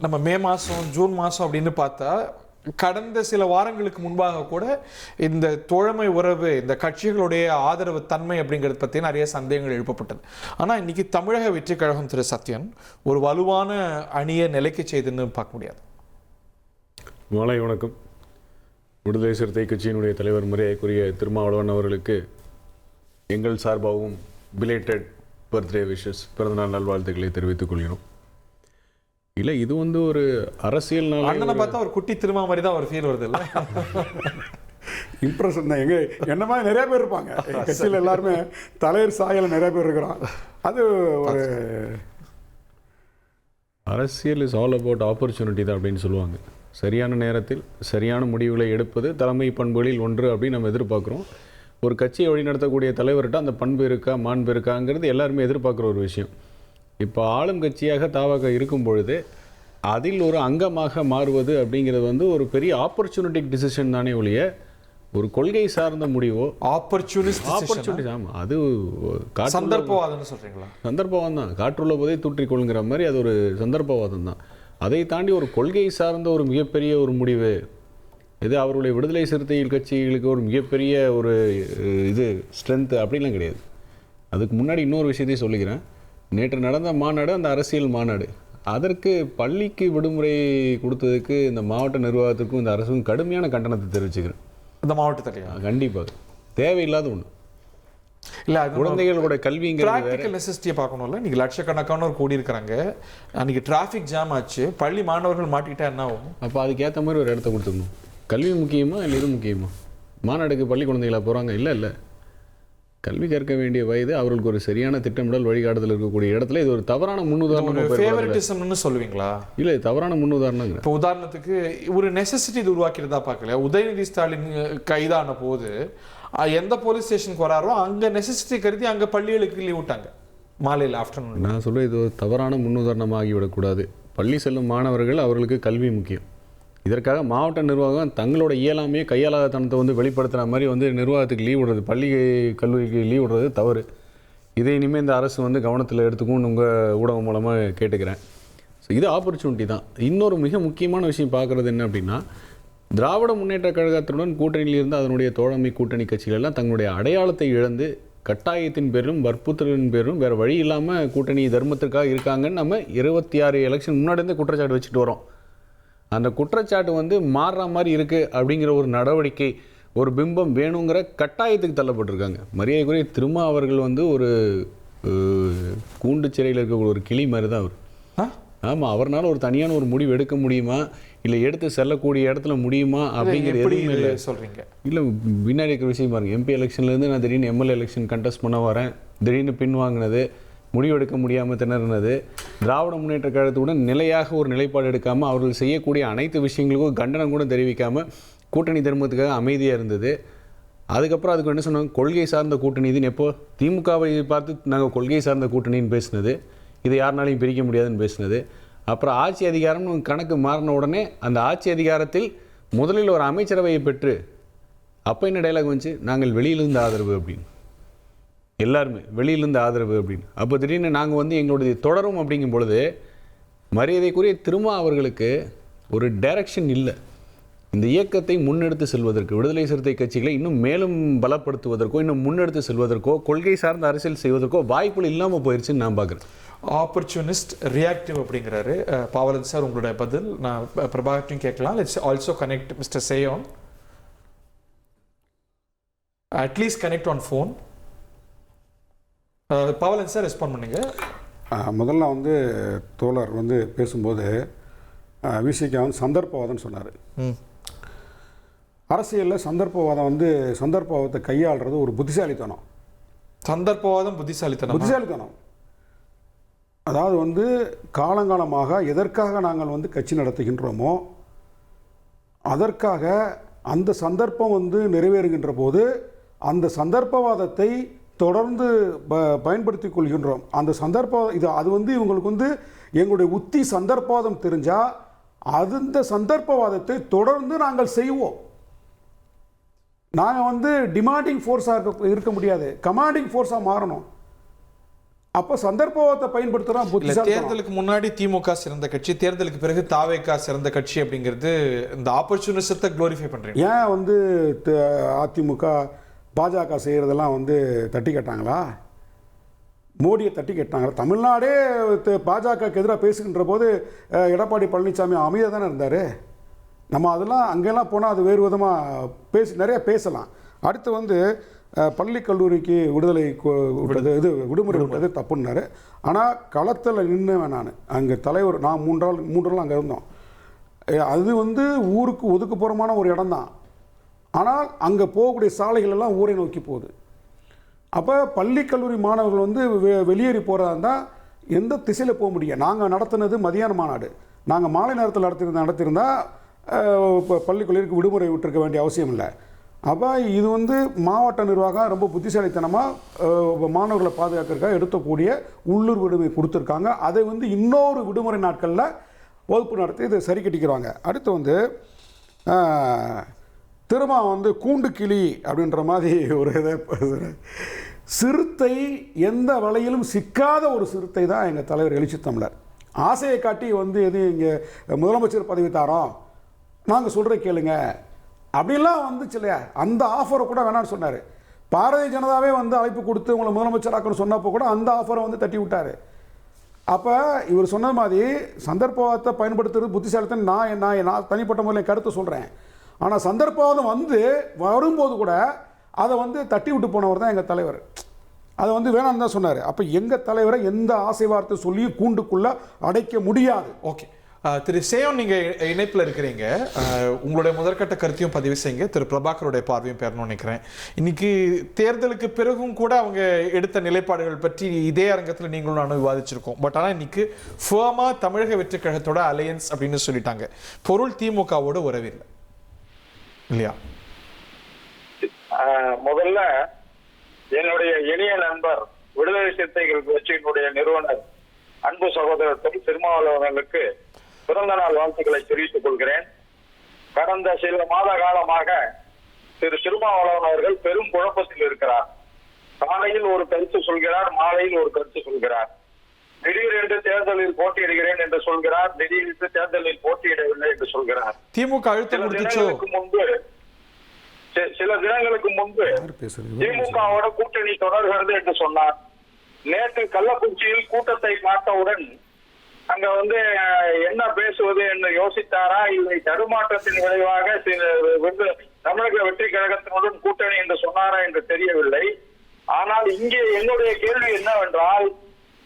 நம்ம மே மாதம் ஜூன் மாதம் அப்படின்னு பார்த்தா கடந்த சில வாரங்களுக்கு முன்பாக கூட இந்த தோழமை உறவு, இந்த கட்சிகளுடைய ஆதரவு தன்மை அப்படிங்கிறது பற்றி நிறைய சந்தேகங்கள் எழுப்பப்பட்டது. ஆனால் இன்னைக்கு தமிழக வெற்றி கழகம் திரு சத்யன் ஒரு வலுவான அணியை நிலைக்க செய்துன்னு பார்க்க முடியாது. மாலை வணக்கம். விடுதலை சிறுத்தை கட்சியினுடைய தலைவர் மரியாதைக்குரிய திருமாவளவன் அவர்களுக்கு எங்கள் சார்பாகவும் பிலேட்டட் பர்த்டே விஷஸ், பிறந்தநாள் நல்வாழ்த்துக்களை தெரிவித்துக் கொள்கிறோம். இல்லை, இது வந்து ஒரு அரசியல் நாள். அண்ணனை பார்த்தா ஒரு குட்டி திருமா மாதிரி தான் ஒரு ஃபீல் வருது இல்லை? இம்ப்ரெஷன் தான். என்ன மாதிரி நிறைய பேர் இருப்பாங்க கட்சியில், எல்லாருமே தலைவர் சாயல நிறைய பேர் இருக்கிறோம். அது ஒரு அரசியல் இஸ் ஆல் அபவுட் ஆப்பர்ச்சுனிட்டி தான் அப்படின்னு சொல்லுவாங்க. சரியான நேரத்தில் சரியான முடிவுகளை எடுப்பது தலைமை பண்புகளில் ஒன்று அப்படின்னு நம்ம எதிர்பார்க்குறோம். ஒரு கட்சியை வழிநடத்தக்கூடிய தலைவர்கிட்ட அந்த பண்பு இருக்கா மாண்பு இருக்காங்கிறது எல்லாருமே எதிர்பார்க்குற ஒரு விஷயம். இப்போ ஆளும் கட்சியாக தாவாக இருக்கும் பொழுது அதில் ஒரு அங்கமாக மாறுவது அப்படிங்கிறது வந்து ஒரு பெரிய ஆப்பர்ச்சுனிட்டிக் டிசிஷன் தானே ஒழிய ஒரு கொள்கை சார்ந்த முடிவோ ஆப்பர்ச்சுனிட்டி. ஆமாம், அது சந்தர்ப்பவாதம்னு சொல்கிறீங்களா? சந்தர்ப்பவாதம் தான். காற்றுள்ள போதே தூற்றிக்கொள்ளுங்கிற மாதிரி அது ஒரு சந்தர்ப்பவாதம் தான். அதை தாண்டி ஒரு கொள்கை சார்ந்த ஒரு மிகப்பெரிய ஒரு முடிவு இது அவருடைய விடுதலை சிறுத்தைகள் கட்சிகளுக்கு ஒரு மிகப்பெரிய ஒரு இது ஸ்ட்ரென்த்து அப்படிலாம் கிடையாது. அதுக்கு முன்னாடி இன்னொரு விஷயத்தையும் சொல்லிக்கிறேன். நேற்று நடந்த மாநாடு, அந்த அரசியல் மாநாடு, அதற்கு பள்ளிக்கு விடுமுறை கொடுத்ததுக்கு இந்த மாவட்ட நிர்வாகத்துக்கும் இந்த அரசுக்கும் கடுமையான கண்டனத்தை தெரிவிச்சுக்கிறேன். இந்த மாவட்டத்திலையா? கண்டிப்பாக தேவையில்லாத ஒன்று. இல்லை, குழந்தைகளோட கல்விங்கிற ப்ராக்டிக்கல் நெசசிட்டியை பார்க்கணும்ல. நீங்கள் லட்சக்கணக்கானோர் கூடி இருக்கிறாங்க, அன்றைக்கி டிராஃபிக் ஜாம் ஆச்சு, பள்ளி மாணவர்கள் மாட்டிக்கிட்டா என்ன ஆகும்? அப்போ அதுக்கேற்ற மாதிரி ஒரு இடத்த கொடுத்துக்கணும். கல்வி முக்கியமா இல்லை இது முக்கியமா? மாநாடுக்கு பள்ளி குழந்தைகளாக போகிறாங்க? இல்லை, கல்வி கற்க வேண்டிய வயது, அவர்களுக்கு ஒரு சரியான திட்டமிடல் வழிகாட்டுதல் இருக்கக்கூடிய இடத்துல இது ஒரு தவறான முன்னுதாரணம்னு சொல்லுவீங்களா? இல்லை, தவறான முன்னுதாரணம். இப்போ உதாரணத்துக்கு ஒரு நெசசிட்டி இது உருவாக்கிறதா பார்க்கல. உதயநிதி ஸ்டாலின் கைதான போது எந்த போலீஸ் ஸ்டேஷனுக்கு வராரோ அங்கே நெசசிட்டி கருதி அங்கே பள்ளிகளுக்கு லீவ் விட்டாங்க மாலையில் ஆஃப்டர்நூன். நான் சொல்கிறேன், இது ஒரு தவறான முன்னுதாரணமாக ஆகிவிடக்கூடாது. பள்ளி செல்லும் மாணவர்கள், அவர்களுக்கு கல்வி முக்கியம். இதற்காக மாவட்ட நிர்வாகம் தங்களோட இயலாமையே கையாளாதனத்தை வந்து வெளிப்படுத்துகிற மாதிரி வந்து நிர்வாகத்துக்கு லீவ் விடுறது, பள்ளி கல்லூரிக்கு லீவ் விடுறது தவறு. இதை இனிமேல் இந்த அரசு வந்து கவனத்தில் எடுத்துக்கும்னு உங்கள் ஊடகம் மூலமாக கேட்டுக்கிறேன். ஸோ இது ஆப்பர்ச்சுனிட்டி தான். இன்னொரு மிக முக்கியமான விஷயம் பார்க்குறது என்ன அப்படின்னா, திராவிட முன்னேற்ற கழகத்துடன் கூட்டணியில் இருந்து அதனுடைய தோழமை கூட்டணி கட்சிகளெல்லாம் தங்களுடைய அடையாளத்தை இழந்து கட்டாயத்தின் பேரும் வற்புறுத்தலின் பேரும் வேறு வழி இல்லாமல் கூட்டணி தர்மத்திற்காக இருக்காங்கன்னு நம்ம 26 எலெக்ஷன் முன்னாடி குற்றச்சாட்டு வச்சுட்டு வரோம். அந்த குற்றச்சாட்டு வந்து மாறுற மாதிரி இருக்குது அப்படிங்கிற ஒரு நடவடிக்கை, ஒரு பிம்பம் வேணுங்கிற கட்டாயத்துக்கு தள்ளப்பட்டிருக்காங்க. மரியாதைக்குரிய திருமா அவர்கள் வந்து ஒரு கூண்டு சிறையில் இருக்கக்கூடிய ஒரு கிளி மாதிரி தான் அவர். ஆமாம், அவர்னால ஒரு தனியான ஒரு முடிவு எடுக்க முடியுமா, இல்லை எடுத்து செல்லக்கூடிய இடத்துல முடியுமா அப்படிங்கிறது எதுவுமே இல்லை. சொல்கிறீங்க இல்லை, பின்னாடி இருக்கிற விஷயம் பாருங்கள். எம்பி எலெக்ஷன்லேருந்து நான் திடீர்னு எம்எல்ஏ எலெக்ஷன் கண்டெஸ்ட் பண்ண வரேன், திடீர்னு பின் வாங்கினது, முடிவெடுக்க முடியாமல் திணறினது, திராவிட முன்னேற்ற கழகத்துடன் நிலையாக ஒரு நிலைப்பாடு எடுக்காமல் அவர்கள் செய்யக்கூடிய அனைத்து விஷயங்களுக்கும் கண்டனம் கூட தெரிவிக்காமல் கூட்டணி தர்மத்துக்காக அமைதியாக இருந்தது. அதுக்கப்புறம் அதுக்கு என்ன சொன்னாங்க, கொள்கை சார்ந்த கூட்டணி. இதுன்னு எப்போ திமுகவை பார்த்து நாங்கள் கொள்கை சார்ந்த கூட்டணின்னு பேசினது, இதை யாருனாலையும் பிரிக்க முடியாதுன்னு பேசினது. அப்புறம் ஆட்சி அதிகாரம்னு கணக்கு மாறின உடனே அந்த ஆட்சி அதிகாரத்தில் முதலில் ஒரு அமைச்சரவையை பெற்று அப்போ என்ன டைலாக் வந்துச்சு, நாங்கள் வெளியிலிருந்து ஆதரவு அப்படின்னு, எல்லாருமே வெளியிலேருந்து ஆதரவு அப்படின்னு. அப்போ திடீர்னு நாங்கள் வந்து எங்களுடைய தொடரும் அப்படிங்கும் பொழுது மரியாதைக்குரிய திருமா அவர்களுக்கு ஒரு டைரக்ஷன் இல்லை. இந்த இயக்கத்தை முன்னெடுத்து செல்வதற்கு, விடுதலை சிறுத்தை கட்சிகளை இன்னும் மேலும் பலப்படுத்துவதற்கோ இன்னும் முன்னெடுத்து செல்வதற்கோ கொள்கை சார்ந்த அரசியல் செய்வதற்கோ வாய்ப்புகள் இல்லாமல் போயிடுச்சுன்னு நான் பார்க்குறேன். ஆப்பர்ச்சுனிஸ்ட் ரியாக்டிவ் அப்படிங்கிறாரு பாவலன் சார். உங்களுடைய பதில் நான் பிரபாகரையும் கேட்கலாம். Let's also connect Mister Seyon, at least connect on phone. Pavalan sir respond பண்ணுங்க. முதல்ல வந்து தோழர் வந்து பேசும்போது விசிகா வந்து சந்தர்ப்பவாதம்னு சொன்னார். அரசியலில் சந்தர்ப்பவாதத்தை கையாளுறது ஒரு புத்திசாலித்தனம். புத்திசாலித்தனம் அதாவது வந்து காலங்காலமாக எதற்காக நாங்கள் வந்து கட்சி நடத்துகின்றோமோ அதற்காக அந்த சந்தர்ப்பம் வந்து நிறைவேறுகின்ற போது அந்த சந்தர்ப்பவாதத்தை தொடர்ந்து பயன்படுத்தி கொள்கின்றோம். அந்த அது வந்து இவங்களுக்கு வந்து எங்களுடைய உத்தி சந்தர்ப்பவாதம் தெரிஞ்சால் அந்த சந்தர்ப்பவாதத்தை தொடர்ந்து நாங்கள் செய்வோம். நாங்கள் வந்து டிமாண்டிங் ஃபோர்ஸாக இருக்க முடியாது, கமாண்டிங் ஃபோர்ஸாக மாறணும். அப்போ சந்தர்ப்பத்தை பயன்படுத்துறான் புத்திசாலி. தேர்தலுக்கு முன்னாடி திமுக சிறந்த கட்சி, தேர்தலுக்கு பிறகு தாவேகா சிறந்த கட்சி அப்படிங்கிறது இந்த ஆப்பர்ச்சுனிசத்தை குளோரிஃபை பண்றீங்க. ஏன் வந்து அதிமுக பாஜக செய்கிறதெல்லாம் வந்து தட்டி கேட்டாங்களா? மோடியை தட்டி கேட்டாங்க. தமிழ்நாடே பாஜகவுக்கு எதிராக பேசுகின்ற போது எடப்பாடி பழனிசாமி அமைதியாக தானே இருந்தார். நம்ம அதெல்லாம் அங்கெல்லாம் போனால் அது வேறு விதமாக நிறைய பேசலாம். அடுத்து வந்து பள்ளி கல்லூரிக்கு விடுதலை விட்டது, விடுமுறை விட்டது தப்புன்னாரு. ஆனால் களத்தில் நின்றுவேன் நான். அங்கே தலைவர், நான் மூன்று நாள் அங்கே இருந்தோம். அது வந்து ஊருக்கு ஒதுக்குப்புறமான ஒரு இடம் தான். ஆனால் அங்கே போகக்கூடிய சாலைகள் எல்லாம் ஊரை நோக்கி போகுது. அப்போ பள்ளி கல்லூரி மாணவர்கள் வந்து வெளியேறி போகிறதா இருந்தால் எந்த திசையில் போக முடியும்? நாங்கள் நடத்தினது மதியான மாநாடு. நாங்கள் மாலை நேரத்தில் நடத்தியிருந்தால் பள்ளி கல்லூரிக்கு விடுமுறை விட்டுருக்க வேண்டிய அவசியம் இல்லை. அப்போ இது வந்து மாவட்ட நிர்வாகம் ரொம்ப புத்திசாலித்தனமாக மாணவர்களை பாதுகாக்கிறதுக்காக எடுக்கக்கூடிய உள்ளூர் விடுமுறை கொடுத்துருக்காங்க. அதை வந்து இன்னொரு விடுமுறை நாட்களில் வகுப்பு நடத்தி இதை சரி கட்டிக்கிறாங்க. அடுத்து வந்து திரும்ப வந்து கூண்டு கிளி அப்படின்ற மாதிரி ஒரு இதை, சிறுத்தை எந்த வலையிலும் சிக்காத ஒரு சிறுத்தை தான் எங்கள் தலைவர் எழுச்சி தமிழர். ஆசையை காட்டி வந்து எது இங்கே முதலமைச்சர் பதவி தாரோம், நாங்கள் சொல்கிற கேளுங்க அப்படின்லாம் வந்துச்சு இல்லையா? அந்த ஆஃபரை கூட வேணான்னு சொன்னார். பாரதிய ஜனதாவே வந்து அழைப்பு கொடுத்து உங்களை முதலமைச்சராக்கணும்னு சொன்னப்போ கூட அந்த ஆஃபரை வந்து தட்டி விட்டார். அப்போ இவர் சொன்ன மாதிரி சந்தர்ப்பத்தை பயன்படுத்துறது புத்திசாலித்தன். நான் தனிப்பட்ட முறையில் கருத்து சொல்கிறேன். ஆனால் சந்தர்ப்பவாதம் வந்து வரும்போது கூட அதை வந்து தட்டி விட்டு போனவர் தான் எங்கள் தலைவர். அதை வந்து வேணான்னு தான் சொன்னார். அப்போ எங்கள் தலைவரை எந்த ஆசை வார்த்தை சொல்லியும் கூண்டுக்குள்ளே அடைக்க முடியாது. ஓகே, திரு சேயோன், நீங்கள் இணைப்பில் இருக்கிறீங்க. உங்களுடைய முதற்கட்ட கருத்தையும் பதிவு செய்யுங்க. திரு பிரபாகருடைய பார்வையும் பெறணும்னு நினைக்கிறேன். இன்னைக்கு தேர்தலுக்கு பிறகும் கூட அவங்க எடுத்த நிலைப்பாடுகள் பற்றி இதே அரங்கத்தில் நீங்களும் நானும் விவாதிச்சிருக்கோம். பட் ஆனால் இன்னைக்கு ஃபர்மா தமிழக வெற்றி கழகத்தோட அலையன்ஸ் அப்படின்னு சொல்லிட்டாங்க. பொருள் திமுகவோட உறவில்லை இல்லையா? முதல்ல என்னுடைய இனிய நண்பர் விடுதலை சிறுத்தைகள் கட்சியினுடைய நிறுவனர் அன்பு சகோதரர் திருமாவளவனுக்கு பிறந்த நாள் வாழ்த்துக்களை தெரிவித்துக் கொள்கிறேன். கடந்த சில மாத காலமாக திரு திருமாவளவன் அவர்கள் பெரும் குழப்பத்தில் இருக்கிறார். காலையில் ஒரு கருத்து சொல்கிறார், மாலையில் ஒரு கருத்து சொல்கிறார். திடீரென்று தேர்தலில் போட்டியிடுகிறேன் என்று சொல்கிறார், திடீரென்று தேர்தலில் போட்டியிடவில்லை என்று சொல்கிறார். திமுக சில தினங்களுக்கு முன்பு திமுகவோட கூட்டணி தொடர்கிறது என்று சொன்னார். நேற்று கள்ளக்குறிச்சியில் கூட்டத்தை பார்த்தவுடன் அங்க வந்து என்ன பேசுவது என்று யோசித்தாரா, இல்லை தடுமாற்றத்தின் விளைவாக தமிழக வெற்றி கழகத்தினுடன் கூட்டணி என்று சொன்னாரா என்று தெரியவில்லை. ஆனால் இங்கே என்னுடைய கேள்வி என்னவென்றால்,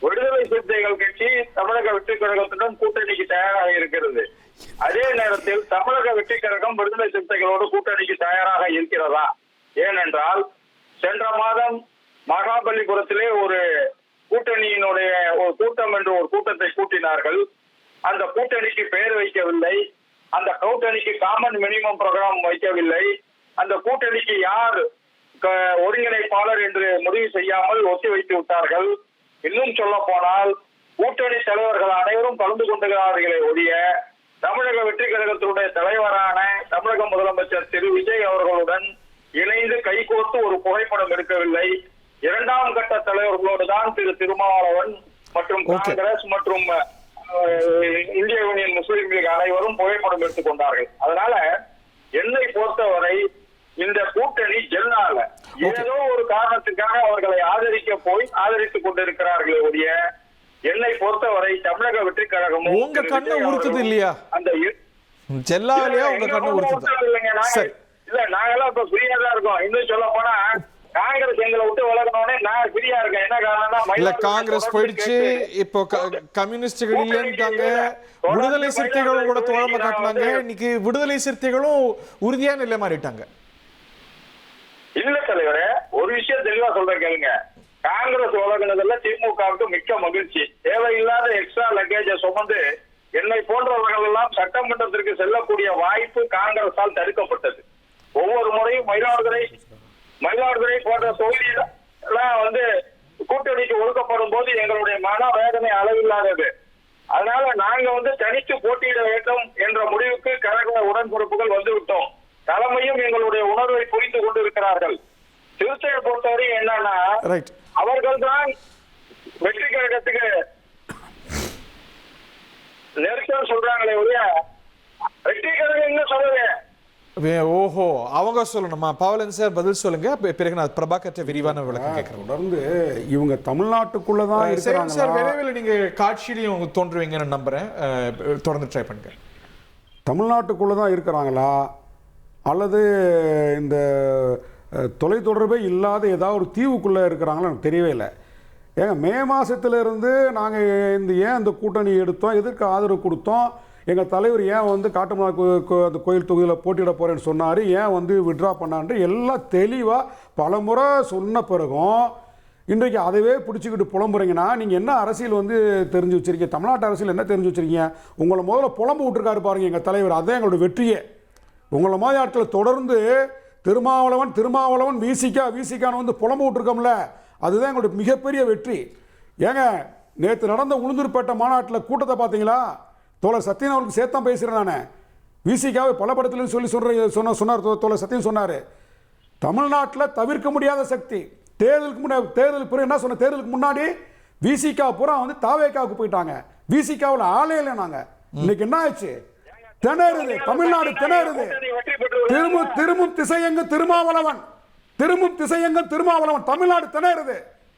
விடுதலை சிறுத்தைகள் கட்சி தமிழக வெற்றி கழகத்துடன் கூட்டணிக்கு தயாராக இருக்கிறது. அதே நேரத்தில் தமிழக வெற்றி கழகம் விடுதலை சிறுத்தைகளோடு கூட்டணிக்கு தயாராக இருக்கிறதா? ஏனென்றால் சென்ற மாதம் மகாபலிபுரத்திலே ஒரு கூட்டணியினுடைய ஒரு கூட்டம் என்று ஒரு கூட்டத்தை கூட்டினார்கள். அந்த கூட்டணிக்கு பெயர் வைக்கவில்லை, அந்த கூட்டணிக்கு காமன் மினிமம் ப்ரோக்ராம் வைக்கவில்லை, அந்த கூட்டணிக்கு யார் ஒருங்கிணைப்பாளர் என்று முடிவு செய்யாமல் ஒத்தி வைத்து விட்டார்கள். இன்னும் சொல்ல போனால் கூட்டணி தலைவர்கள் அனைவரும் கலந்து கொண்டுகிறார்களே ஒழிய தமிழக வெற்றி கழகத்தினுடைய தலைவரான தமிழக முதலமைச்சர் திரு விஜய் அவர்களுடன் இணைந்து கைகோர்த்து ஒரு புகைப்படம் எடுக்கவில்லை. இரண்டாம் கட்ட தலைவர்களோடு தான் திரு திருமாவளவன் மற்றும் காங்கிரஸ் மற்றும் இந்திய யூனியன் முஸ்லீம் லீக் அனைவரும் புகைப்படம் எடுத்துக் கொண்டார்கள். அதனால என்னை பொறுத்தவரை இந்த கூட்டணி ஜெல்லால ஏதோ ஒரு காரணத்துக்காக அவர்களை ஆதரித்துக் கொண்டிருக்கிறார்களே ஒழிய என்னை பொறுத்தவரை தமிழக வெற்றி கழகமும் உங்க கண்ணை உறுத்துது இல்லையா? அந்த ஜெல்லாவிலேயே உங்க கண்ணை உறுத்துது இல்லைங்க. இல்ல நாங்கெல்லாம் இப்ப ஃப்ரீயா தான் இருக்கோம். இன்னும் சொல்ல போனா காங்கிரஸ் எங்களை விட்டு விலகணும்னே நான் ஃப்ரீயா இருக்கேன். என்ன காரணம்னா இல்ல காங்கிரஸ் போயிடுச்சு, இப்போ கம்யூனிஸ்டுகள் இல்லைன்றாங்க, விடுதலை சிறுத்தைகளும் கூட தோழமை காட்டினாங்க. இன்னைக்கு விடுதலை சிறுத்தைகளும் உறுதியான நிலை மாறிட்டாங்க. இல்ல தலைவரே, ஒரு விஷயம் தெளிவா சொல்றேன் கேளுங்க. காங்கிரஸ் உலகினதுல திமுகவுக்கு மிக்க மகிழ்ச்சி. தேவையில்லாத எக்ஸ்ட்ரா லக்கேஜை சுமந்து என்னை போன்றவர்கள் எல்லாம் சட்டமன்றத்திற்கு செல்லக்கூடிய வாய்ப்பு காங்கிரஸால் தடுக்கப்பட்டது. ஒவ்வொரு முறையும் மயிலாடுதுறை போன்ற தொகுதியில வந்து கூட்டணிக்கு ஒதுக்கப்படும் போது எங்களுடைய மன வேதனை அளவில்லாதது. அதனால நாங்க வந்து தனித்து போட்டியிட வேண்டும் என்ற முடிவுக்கு கழக உடன்பிறப்புகள் வந்துவிட்டோம். தலைமையும் எங்களுடைய உணர்வை புரிந்து கொண்டிருக்கிறார்கள். சிறுத்தையை பொறுத்தவரை என்னன்னா, அவர்கள் தான் வெற்றி கழகத்துக்கு நெருக்கம் சொல்றாங்களே ஒழிய வெற்றி கழகம் என்ன சொல்லுங்க. ஓஹோ, அவங்க சொல்லணுமா? பவலன் சார் பதில் சொல்லுங்க, பிறகு நான் பிரபாகர் விரிவான விளக்கம் கேட்கிறேன். தொடர்ந்து இவங்க தமிழ்நாட்டுக்குள்ள தான் இருக்கிறாங்க சார். விரைவில் நீங்க காட்சியிலையும் தோன்றுவீங்கன்னு நம்புறேன். தொடர்ந்து ட்ரை பண்ணுங்க. தமிழ்நாட்டுக்குள்ள தான் இருக்கிறாங்களா அல்லது இந்த தொலைத்தொடர்பே இல்லாத ஏதாவது ஒரு தீவுக்குள்ளே இருக்கிறாங்களா எனக்கு தெரியவே இல்லை. ஏங்க மே மாதத்துலேருந்து நாங்கள் ஏன் இந்த கூட்டணி எடுத்தோம், எதற்கு ஆதரவு கொடுத்தோம், எங்கள் தலைவர் ஏன் வந்து காட்டுமன்னார் அந்த கோயில் தொகுதியில் போட்டியிட போகிறேன்னு சொன்னார், ஏன் வந்து விட்ரா பண்ணான்ட்டு எல்லாம் தெளிவாக பல முறை சொன்ன பிறகும் இன்றைக்கு அதவே பிடிச்சிக்கிட்டு புலம்புறீங்கன்னா நீங்கள் என்ன அரசியல் வந்து தெரிஞ்சு வச்சுருக்கீங்க? தமிழ்நாட்டு அரசியல் என்ன தெரிஞ்சு வச்சுருக்கீங்க? உங்களை முதல்ல புலம்பு விட்டுருக்காரு பாருங்கள் எங்கள் தலைவர். அதுதான் எங்களோட வெற்றியே. உங்களை மாதிரி ஆட்கள் தொடர்ந்து திருமாவளவன் விசிகான்னு வந்து புலம்பு விட்டுருக்கோம்ல, அதுதான் எங்களோட மிகப்பெரிய வெற்றி. ஏங்க நேற்று நடந்த உளுந்தூர்பேட்டை மாநாட்டில் கூட்டத்தை பார்த்தீங்களா? தோழர் சத்தியன் அவருக்கு சேர்த்தான் பேசுகிறேன் நான். விசிகாவை பல படத்துலையும் சொன்னார் தோழர் சத்தியன் சொன்னார். தமிழ்நாட்டில் தவிர்க்க முடியாத சக்தி. தேர்தலுக்கு பிறகு என்ன சொன்ன? தேர்தலுக்கு முன்னாடி விசிகா பூரா வந்து தாவேக்காவுக்கு போயிட்டாங்க. விசிகாவில் ஆளே இல்லை. நாங்கள் இன்னைக்கு என்ன ஆச்சு? திணறுது தமிழ்நாடு, திணறுது. திரும்பும் திசையெங்கும் திருமாவளவன், திரும்பும் திசையெங்கும் திருமாவளவன். தமிழ்நாடு திணறுது.